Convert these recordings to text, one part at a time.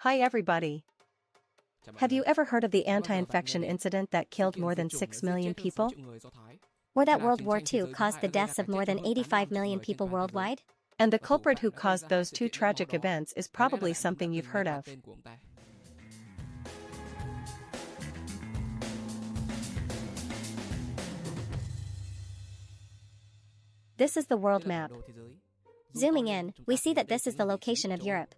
Hi everybody. Have you ever heard of the anti-infection incident that killed more than 6 million people? Or that World War II caused the deaths of more than 85 million people worldwide? And the culprit who caused those two tragic events is probably something you've heard of. This is the world map. Zooming in, we see that this is the location of Europe.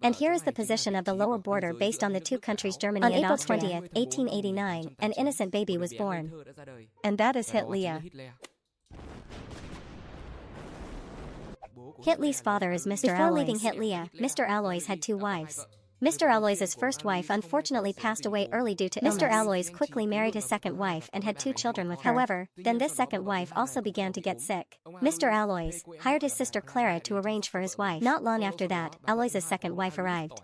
And here is the position of the lower border based on the two countries Germany and Austria. On April 20th, 1889, an innocent baby was born. And that is Hitler. Hitler's father is Mr. Before Aloys. Leaving Hitler, Mr. Aloys had two wives. Mr. Aloys' first wife unfortunately passed away early due to illness. Mr. Aloys quickly married his second wife and had two children with her. However, then this second wife also began to get sick. Mr. Aloys hired his sister Clara to arrange for his wife. Not long after that, Aloys' second wife arrived.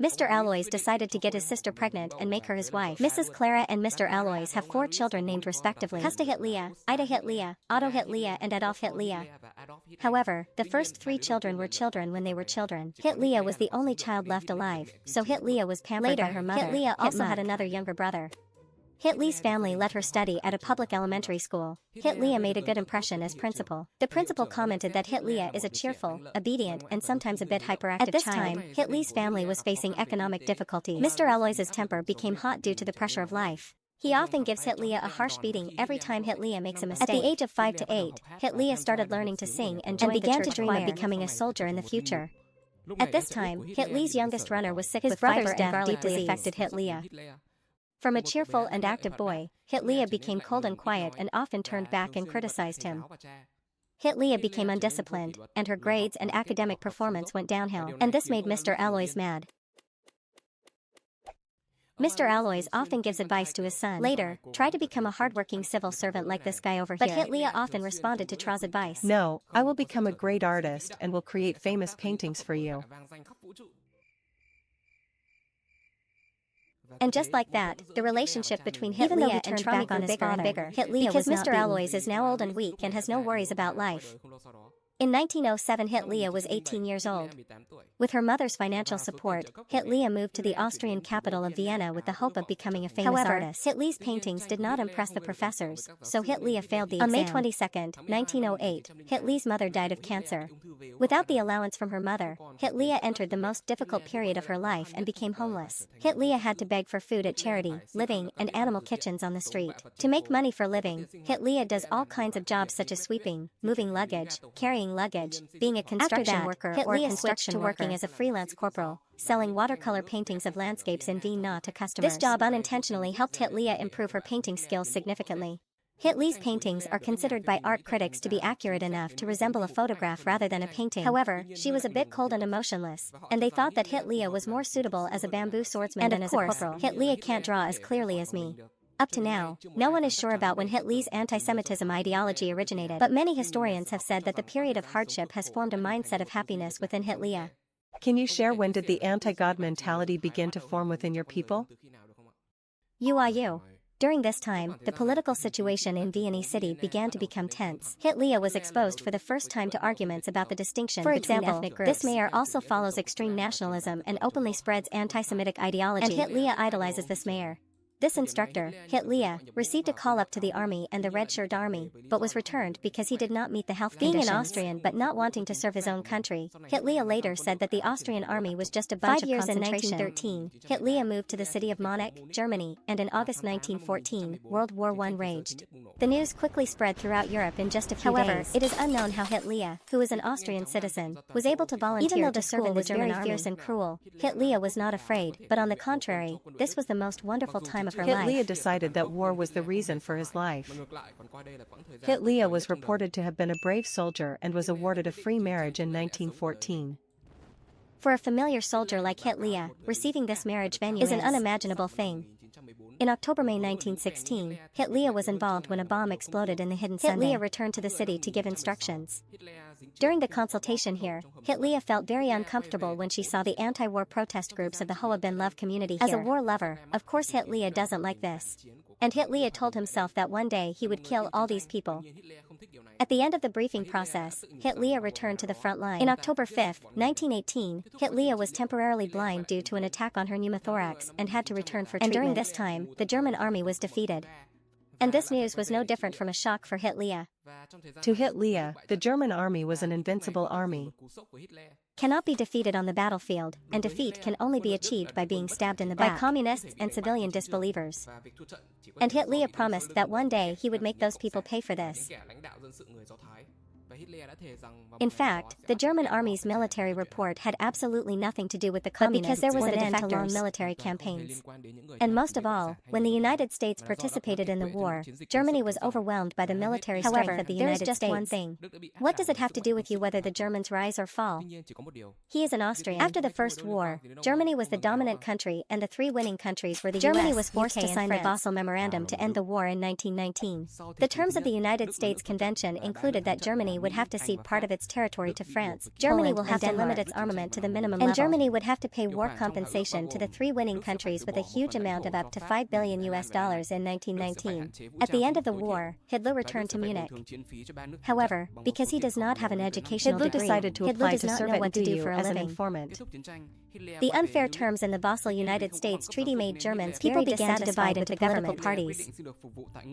Mr. Aloys decided to get his sister pregnant and make her his wife. Mrs. Clara and Mr. Aloys have four children named respectively Gustav Hitler, Ida Hitler, Otto Hitler and Adolf Hitler. However, the first three children were children when they were children. Hitler was the only child left alive, so Hitler was pampered by her mother. Hitler also had another younger brother. Hitler's family let her study at a public elementary school. Hitler made a good impression as principal. The principal commented that Hitler is a cheerful, obedient, and sometimes a bit hyperactive child. At this time, Hitler's family was facing economic difficulties. Mr. Aloys' temper became hot due to the pressure of life. He often gives Hitler a harsh beating every time Hitler makes a mistake. At the age of 5 to 8, Hitler started learning to sing and began to dream of becoming a soldier in the future. At this time, Hitler's youngest runner was sick with fiber and garlic disease. Deeply affected Hitler. From a cheerful and active boy, Hitler became cold and quiet and often turned back and criticized him. Hitler became undisciplined, and her grades and academic performance went downhill, and this made Mr. Aloys mad. Mr. Aloys often gives advice to his son. Later, try to become a hardworking civil servant like this guy over here. But Hitler often responded to Tra's advice. No, I will become a great artist and will create famous paintings for you. And just like that, the relationship between Hitler and Tra got bigger and bigger. Because Mr. Aloys is now old and weak and has no worries about life. In 1907, Hitler was 18 years old. With her mother's financial support, Hitler moved to the Austrian capital of Vienna with the hope of becoming a famous artist. Hitler's paintings did not impress the professors, so Hitler failed the exam. On May 22, 1908, Hitler's mother died of cancer. Without the allowance from her mother, Hitler entered the most difficult period of her life and became homeless. Hitler had to beg for food at charity, living, and animal kitchens on the street. To make money for living, Hitler does all kinds of jobs such as sweeping, moving luggage, carrying luggage, being a construction worker, or a construction worker as a freelance corporal, selling watercolor paintings of landscapes in Vienna to customers. This job unintentionally helped Hitler improve her painting skills significantly. Hitler's paintings are considered by art critics to be accurate enough to resemble a photograph rather than a painting. However, she was a bit cold and emotionless, and they thought that Hitler was more suitable as a bamboo swordsman than as a corporal. Hitler can't draw as clearly as me. Up to now, no one is sure about when Hitler's anti-Semitism ideology originated, but many historians have said that the period of hardship has formed a mindset of happiness within Hitler. Can you share when did the anti-God mentality begin to form within your people? You. During this time, the political situation in Vienna city began to become tense. Hitler was exposed for the first time to arguments about the distinction between ethnic groups. This mayor also follows extreme nationalism and openly spreads anti-Semitic ideology, and Hitler idolizes this mayor. This instructor, Hitler, received a call up to the army and the Red Shirt Army, but was returned because he did not meet the health conditions. Being an Austrian but not wanting to serve his own country, Hitler later said that the Austrian army was just a bunch of concentration. 5 years in 1913, Hitler moved to the city of Munich, Germany, and in August 1914, World War I raged. The news quickly spread throughout Europe in just a few days. However, it is unknown how Hitler, who was an Austrian citizen, was able to volunteer to serve in the German army. Even though the school was very fierce and cruel, Hitler was not afraid, but on the contrary, this was the most wonderful time of her life. Hitler decided that war was the reason for his life. Hitler was reported to have been a brave soldier and was awarded a free marriage in 1914. For a familiar soldier like Hitler, receiving this marriage venue is an unimaginable thing. In October-May 1916, Hitler was involved when a bomb exploded in the hidden Sunday. Hitler returned to the city to give instructions. During the consultation here, Hitler felt very uncomfortable when she saw the anti-war protest groups of the Hoa Bin Love community here. As a war lover, of course Hitler doesn't like this. And Hitler told himself that one day he would kill all these people. At the end of the briefing process, Hitler returned to the front line. In October 5, 1918, Hitler was temporarily blind due to an attack on her pneumothorax and had to return for treatment. And during this time, the German army was defeated. And this news was no different from a shock for Hitler. To Hitler, the German army was an invincible army. Cannot be defeated on the battlefield, and defeat can only be achieved by being stabbed in the back by communists and civilian disbelievers. And Hitler promised that one day he would make those people pay for this. In fact, the German army's military report had absolutely nothing to do with the communists, because there was an end to long military campaigns. And most of all, when the United States participated in the war, Germany was overwhelmed by the military strength of the United States. There is just one thing. What does it have to do with you whether the Germans rise or fall? He is an Austrian. After the First War, Germany was the dominant country and the three winning countries were the US, Germany was forced to sign the Basel Memorandum to end the war in 1919. The terms of the United States Convention included that Germany would have to cede part of its territory to France. Germany will have to limit its armament to the minimum level. And Germany would have to pay war compensation to the three winning countries with a huge amount of up to $5 billion in 1919. At the end of the war, Hitler returned to Munich. However, because he does not have an educational degree, decided to apply to serve what to do for a as an living. informant. The unfair terms in the Basel United States Treaty made Germans very dissatisfied divide into political parties.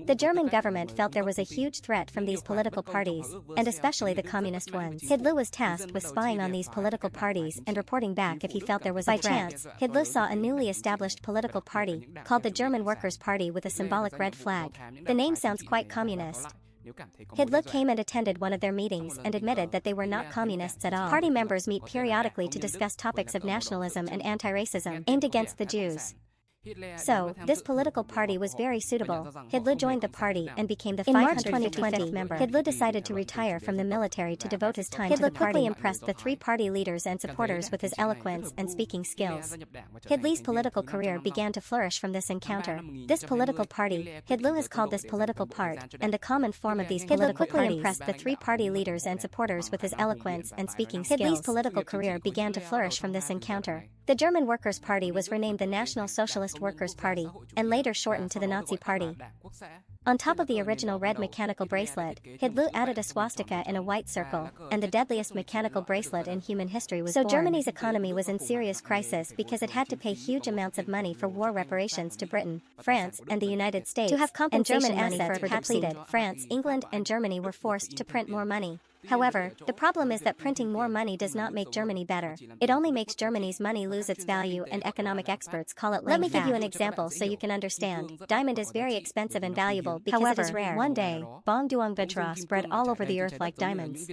The German government felt there was a huge threat from these political parties, and especially the communist ones. Hitler was tasked with spying on these political parties and reporting back if he felt there was a threat. By chance, Hitler saw a newly established political party, called the German Workers' Party with a symbolic red flag. The name sounds quite communist. Hitler came and attended one of their meetings and admitted that they were not communists at all. Party members meet periodically to discuss topics of nationalism and anti-racism aimed against the Jews. So, this political party was very suitable. Hitler joined the party and became the 525th member. Hitler decided to retire from the military to devote his time to the party. Hitler quickly impressed the three party leaders and supporters with his eloquence and speaking skills. Hitler's political career began to flourish from this encounter. This political party, Hitler has called this political part, and the common form of these political parties. Hitler quickly impressed the three party leaders and supporters with his eloquence and speaking skills. Hitler's political career began to flourish from this encounter. The German Workers' Party was renamed the National Socialist Workers' Party, and later shortened to the Nazi Party. On top of the original red mechanical bracelet, Hitler added a swastika in a white circle, and the deadliest mechanical bracelet in human history was born. So Germany's economy was in serious crisis because it had to pay huge amounts of money for war reparations to Britain, France, and the United States. To have compensation money for depleted, France, England, and Germany were forced to print more money. However, the problem is that printing more money does not make Germany better. It only makes Germany's money lose its value, and economic experts call it Let me give you an example so you can understand. Diamond is very expensive and valuable because it is rare. One day, Bong Duong Vajra spread all over the earth like diamonds.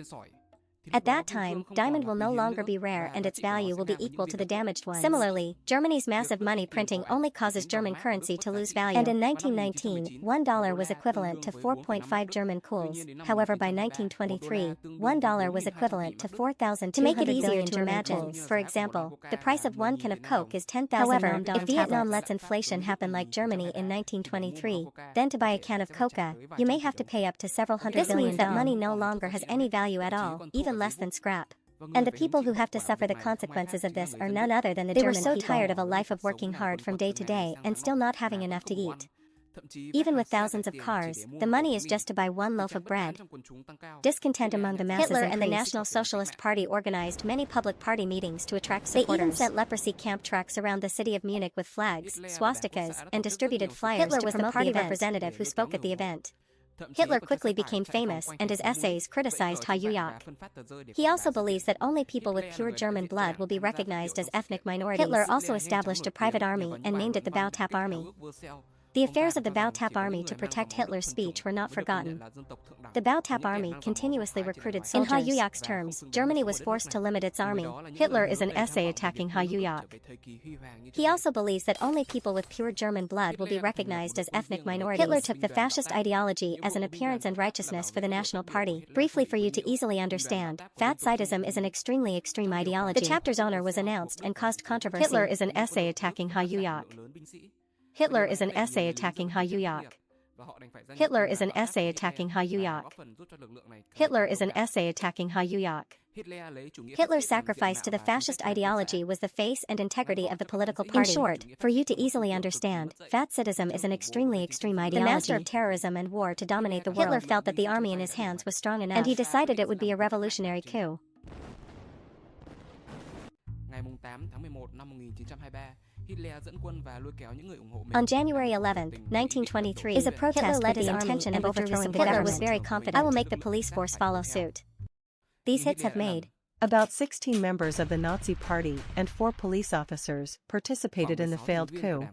At that time, diamond will no longer be rare and its value will be equal to the damaged ones. Similarly, Germany's massive money printing only causes German currency to lose value. And in 1919, $1 was equivalent to 4.5 German kuls. However, by 1923, $1 was equivalent to 4,000. To make it easier to imagine, for example, the price of one can of Coke is 10,000. However, if Vietnam lets inflation happen like Germany in 1923, then to buy a can of Coca, you may have to pay up to several hundred billion. This means that money no longer has any value at all, even less than scrap. And the people who have to suffer the consequences of this are none other than the German people. They were so tired of a life of working hard from day to day and still not having enough to eat. Even with thousands of cars, the money is just to buy one loaf of bread. Discontent among the masses Hitler and the National Socialist Party organized many public party meetings to attract supporters. They even sent leprosy camp trucks around the city of Munich with flags, swastikas, and distributed flyers. Hitler was the party representative who spoke at the event. Hitler quickly became famous, and his essays criticized Hayuyak. He also believes that only people with pure German blood will be recognized as ethnic minorities. Hitler also established a private army and named it the Bautap Army. The affairs of the Bautap Army to protect Hitler's speech were not forgotten. The Bautap Army continuously recruited soldiers. In Hayuyak's terms, Germany was forced to limit its army. Hitler is an essay attacking Hayuyak. He also believes that only people with pure German blood will be recognized as ethnic minorities. Hitler took the fascist ideology as an appearance and righteousness for the National Party. Briefly for you to easily understand, Fat-Sidism is an extremely extreme ideology. The chapter's owner was announced and caused controversy. Hitler is an essay attacking Hayuyak. Hitler is an essay attacking Hayuyak. Hitler is an essay attacking Hayuyok. Hitler is an essay attacking Hayuyok. Hitler's sacrifice to the fascist ideology was the face and integrity of the political party. In short, for you to easily understand, Fascism is an extremely extreme ideology. The master of terrorism and war to dominate the world. Hitler felt that the army in his hands was strong enough, and he decided it would be a revolutionary coup. On January 11, 1923, is a protest Hitler led his intention of overthrowing the government. Hitler was very confident. I will make the police force follow suit. These hits have made. About 16 members of the Nazi Party and 4 police officers participated in the failed coup.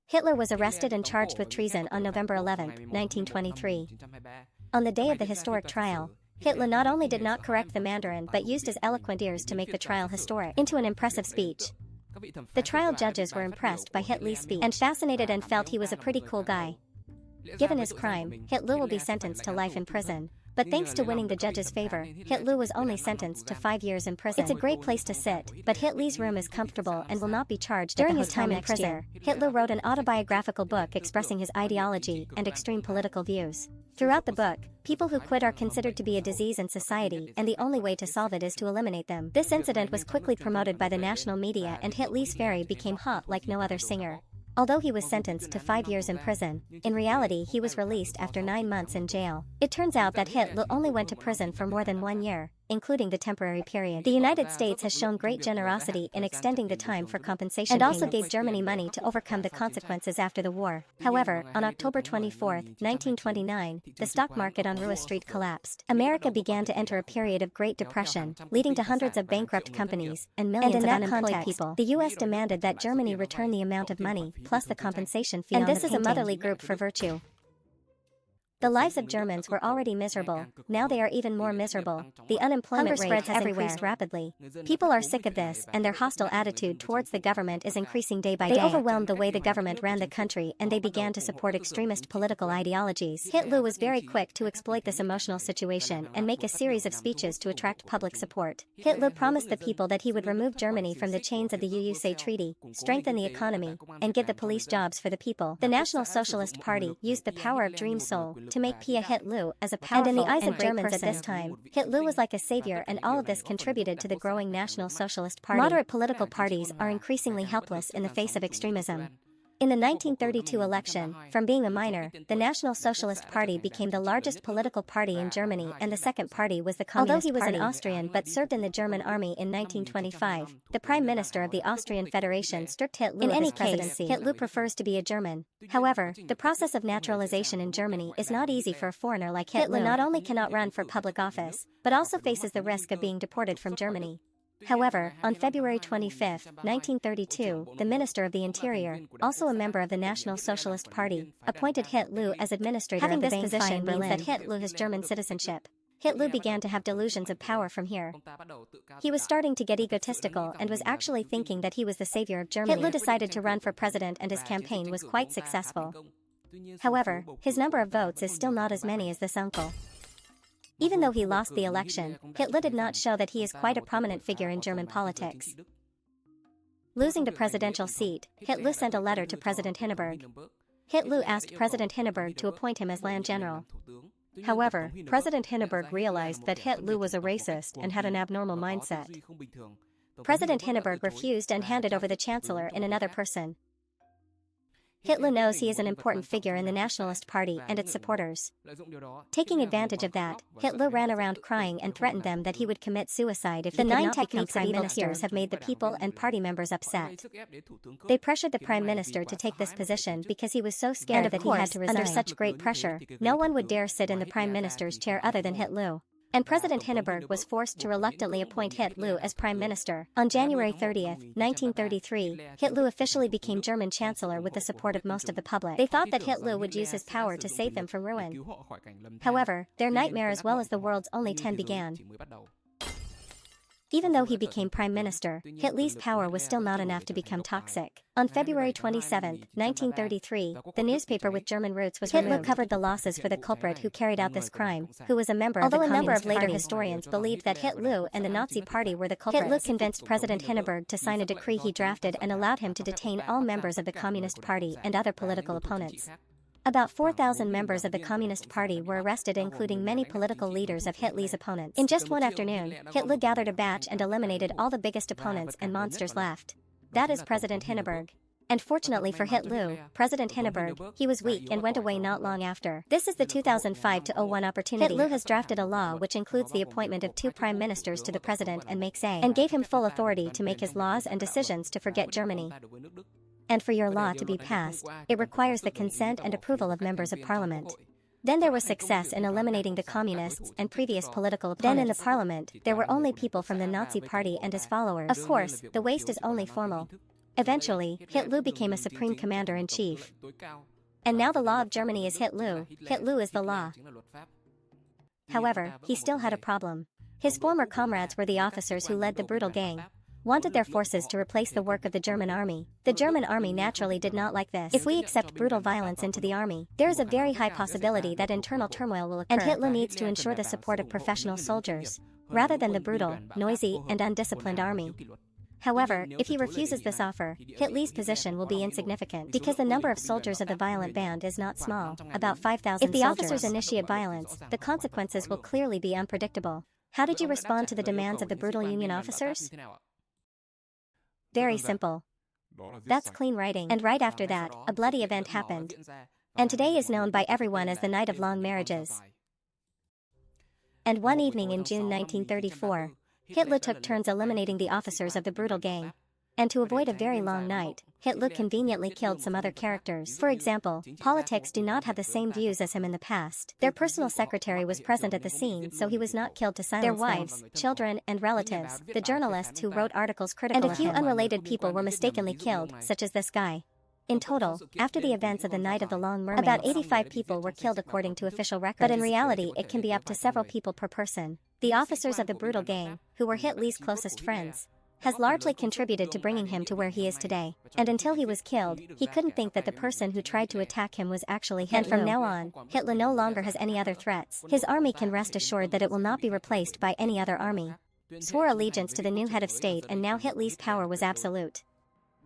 Hitler was arrested and charged with treason on November 11, 1923. On the day of the historic trial, Hitler not only did not correct the Mandarin but used his eloquent ears to make the trial historic into an impressive speech. The trial judges were impressed by Hitler's speech and fascinated and felt he was a pretty cool guy. Given his crime, Hitler will be sentenced to life in prison. But thanks to winning the judge's favor, Hitler was only sentenced to 5 years in prison. It's a great place to sit, but Hitler's room is comfortable and will not be charged. During his time in prison, Hitler wrote an autobiographical book expressing his ideology and extreme political views. Throughout the book, people who quit are considered to be a disease in society, and the only way to solve it is to eliminate them. This incident was quickly promoted by the national media, and Hitler's Fairy became hot like no other singer. Although he was sentenced to 5 years in prison, in reality he was released after 9 months in jail. It turns out that Hitler only went to prison for more than 1 year, including the temporary period. The United States has shown great generosity in extending the time for compensation and also gave Germany money to overcome the consequences after the war. However, on October 24, 1929, the stock market on Ruhr Street collapsed. America began to enter a period of Great Depression, leading to hundreds of bankrupt companies and millions of unemployed people. The U.S. demanded that Germany return the amount of money, plus the compensation fee. And this is a motherly group for virtue. The lives of Germans were already miserable, now they are even more miserable. The unemployment rate has increased rapidly. People are sick of this, and their hostile attitude towards the government is increasing day by day. They overwhelmed the way the government ran the country, and they began to support extremist political ideologies. Hitler was very quick to exploit this emotional situation and make a series of speeches to attract public support. Hitler promised the people that he would remove Germany from the chains of the UUSA Treaty, strengthen the economy, and give the police jobs for the people. The National Socialist Party used the power of Dream Soul to make Pia Hitler as a powerful and in the eyes of Germans at this time, Hitler was like a savior, and all of this contributed to the growing National Socialist Party. Moderate political parties are increasingly helpless in the face of extremism. In the 1932 election, from being a minor, the National Socialist Party became the largest political party in Germany, and the second party was the Communist Party. Although he was an Austrian but served in the German army in 1925, the Prime Minister of the Austrian Federation stripped Hitler of his presidency. Hitler prefers to be a German. However, the process of naturalization in Germany is not easy for a foreigner like Hitler. Hitler not only cannot run for public office, but also faces the risk of being deported from Germany. However, on February 25, 1932, the Minister of the Interior, also a member of the National Socialist Party, appointed Hitler as administrator of the Bank in Berlin. Means that Hitler has German citizenship. Hitler began to have delusions of power from here. He was starting to get egotistical and was actually thinking that he was the savior of Germany. Hitler decided to run for president, and his campaign was quite successful. However, his number of votes is still not as many as this uncle. Even though he lost the election, Hitler did not show that he is quite a prominent figure in German politics. Losing the presidential seat, Hitler sent a letter to President Hindenburg. Hitler asked President Hindenburg to appoint him as land general. However, President Hindenburg realized that Hitler was a racist and had an abnormal mindset. President Hindenburg refused and handed over the chancellor in another person. Hitler knows he is an important figure in the Nationalist Party and its supporters. Taking advantage of that, Hitler ran around crying and threatened them that he would commit suicide if the 9 techniques of evil tears have made the people and party members upset. They pressured the prime minister to take this position because he was so scared that he had to resign. Under such great pressure, no one would dare sit in the prime minister's chair other than Hitler. And President Hindenburg was forced to reluctantly appoint Hitler as prime minister. On January 30, 1933, Hitler officially became German chancellor with the support of most of the public. They thought that Hitler would use his power to save them from ruin. However, their nightmare as well as the world's only 10 began. Even though he became prime minister, Hitler's power was still not enough to become toxic. On February 27, 1933, the newspaper with German roots was removed. Hitler covered the losses for the culprit who carried out this crime, who was a member of the Communist Party. Although a number of later historians believed that Hitler and the Nazi Party were the culprits, Hitler convinced President Hindenburg to sign a decree he drafted and allowed him to detain all members of the Communist Party and other political opponents. About 4,000 members of the Communist Party were arrested, including many political leaders of Hitler's opponents. In just one afternoon, Hitler gathered a batch and eliminated all the biggest opponents and monsters left. That is President Hindenburg. And fortunately for Hitler, President Hindenburg, he was weak and went away not long after. This is the 2005-01 opportunity. Hitler has drafted a law which includes the appointment of 2 prime ministers to the president and gave him full authority to make his laws and decisions to forget Germany. And for your law to be passed, it requires the consent and approval of members of parliament. Then there was success in eliminating the communists and previous political opponents. Then in the parliament, there were only people from the Nazi Party and his followers. Of course, the waste is only formal. Eventually, Hitler became a supreme commander-in-chief. And now the law of Germany is Hitler. Hitler is the law. However, he still had a problem. His former comrades were the officers who led the brutal gang, wanted their forces to replace the work of the German army. The German army naturally did not like this. If we accept brutal violence into the army, there is a very high possibility that internal turmoil will occur. And Hitler needs to ensure the support of professional soldiers, rather than the brutal, noisy, and undisciplined army. However, if he refuses this offer, Hitler's position will be insignificant, because the number of soldiers of the violent band is not small, about 5,000 soldiers. If the officers initiate violence, the consequences will clearly be unpredictable. How did you respond to the demands of the brutal Union officers? Very simple. That's clean writing. And right after that, a bloody event happened. And today is known by everyone as the Night of Long Marriages. And one evening in June 1934, Hitler took turns eliminating the officers of the brutal gang. And to avoid a very long night, Hitler conveniently killed some other characters. For example, politics do not have the same views as him in the past. Their personal secretary was present at the scene, so he was not killed to silence their wives, children, and relatives, the journalists who wrote articles critical of him. And a few unrelated people were mistakenly killed, such as this guy. In total, after the events of the Night of the Long Mermaids, about 85 people were killed according to official records. But in reality, it can be up to several people per person. The officers of the brutal gang, who were Hitler's closest friends, has largely contributed to bringing him to where he is today. And until he was killed, he couldn't think that the person who tried to attack him was actually Hitler. And from now on, Hitler no longer has any other threats. His army can rest assured that it will not be replaced by any other army. Swore allegiance to the new head of state, and now Hitler's power was absolute.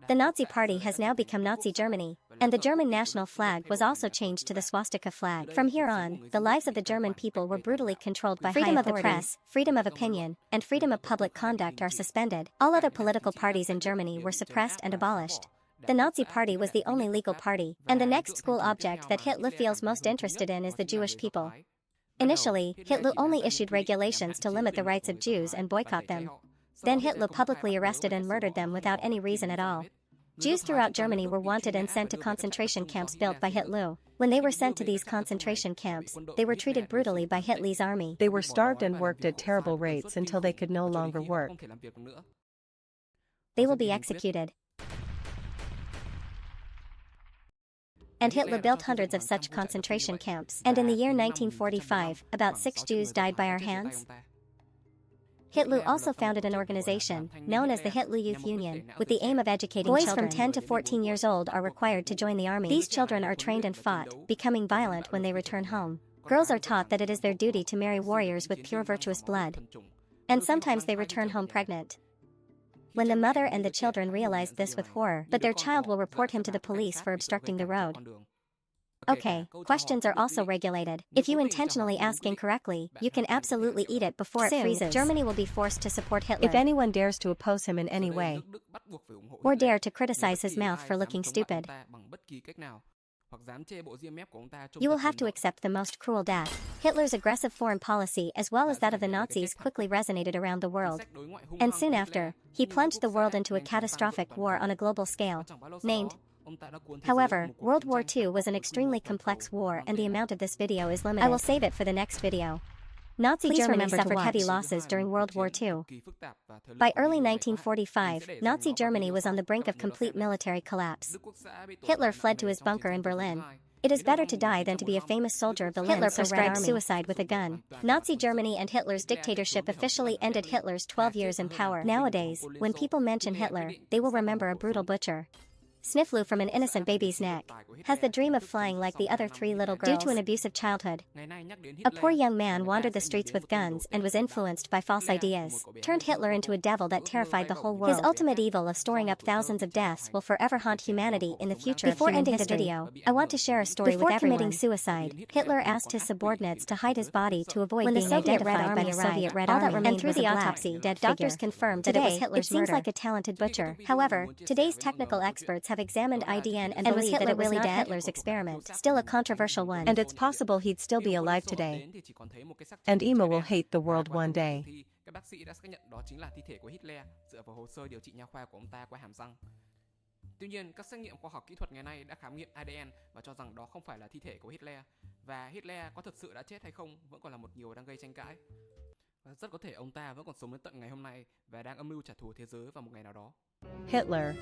The Nazi Party has now become Nazi Germany, and the German national flag was also changed to the swastika flag. From here on, the lives of the German people were brutally controlled by freedom of the press, freedom of opinion, and freedom of public conduct are suspended. All other political parties in Germany were suppressed and abolished. The Nazi Party was the only legal party, and the next school object that Hitler feels most interested in is the Jewish people. Initially, Hitler only issued regulations to limit the rights of Jews and boycott them. Then Hitler publicly arrested and murdered them without any reason at all. Jews throughout Germany were wanted and sent to concentration camps built by Hitler. When they were sent to these concentration camps, they were treated brutally by Hitler's army. They were starved and worked at terrible rates until they could no longer work. They will be executed. And Hitler built hundreds of such concentration camps. And in the year 1945, about 6 Jews died by our hands. Hitler also founded an organization, known as the Hitler Youth Union, with the aim of educating children. Boys from 10 to 14 years old are required to join the army. These children are trained and fought, becoming violent when they return home. Girls are taught that it is their duty to marry warriors with pure virtuous blood. And sometimes they return home pregnant. When the mother and the children realize this with horror, but their child will report him to the police for obstructing the road. Okay, questions are also regulated. If you intentionally ask incorrectly, you can absolutely eat it before it freezes. Germany will be forced to support Hitler. If anyone dares to oppose him in any way, or dare to criticize his mouth for looking stupid, you will have to accept the most cruel death. Hitler's aggressive foreign policy, as well as that of the Nazis, quickly resonated around the world. And soon after, he plunged the world into a catastrophic war on a global scale, named. However, World War II was an extremely complex war, and the amount of this video is limited. I will save it for the next video. Nazi Germany suffered heavy losses during World War II. By early 1945, Nazi Germany was on the brink of complete military collapse. Hitler fled to his bunker in Berlin. It is better to die than to be a famous soldier of the Hitler prescribed suicide with a gun. Nazi Germany and Hitler's dictatorship officially ended Hitler's 12 years in power. Nowadays, when people mention Hitler, they will remember a brutal butcher. Sniff flew from an innocent baby's neck. Has the dream of flying like the other 3 little girls. Due to an abusive childhood. A poor young man wandered the streets with guns and was influenced by false ideas, turned Hitler into a devil that terrified the whole world. His ultimate evil of storing up thousands of deaths will forever haunt humanity in the future. Before ending the video, I want to share a story with everyone. Before committing suicide, Hitler asked his subordinates to hide his body to avoid being identified by the Soviet Red Army. And through the autopsy, doctors confirmed that it was Hitler's murder. It seems like a talented butcher. However, today's technical experts have examined IDN and believe that it was not Hitler's experiment, still a controversial one. And it's possible he'd still be alive today. And Emma will hate the world one day. Các bác sĩ đã xác nhận đó chính là thi thể của Hitler dựa vào hồ sơ điều trị nha khoa của ông ta qua hàm răng. Tuy nhiên, các xét nghiệm khoa học kỹ thuật ngày nay đã khám nghiệm ADN và cho rằng đó không phải là thi thể của Hitler. Và Hitler có thực sự đã chết hay không vẫn còn là một điều đang gây tranh cãi. Và rất có thể ông ta vẫn còn sống đến tận ngày hôm nay và đang âm mưu trả thù thế giới vào một ngày nào đó. Hitler.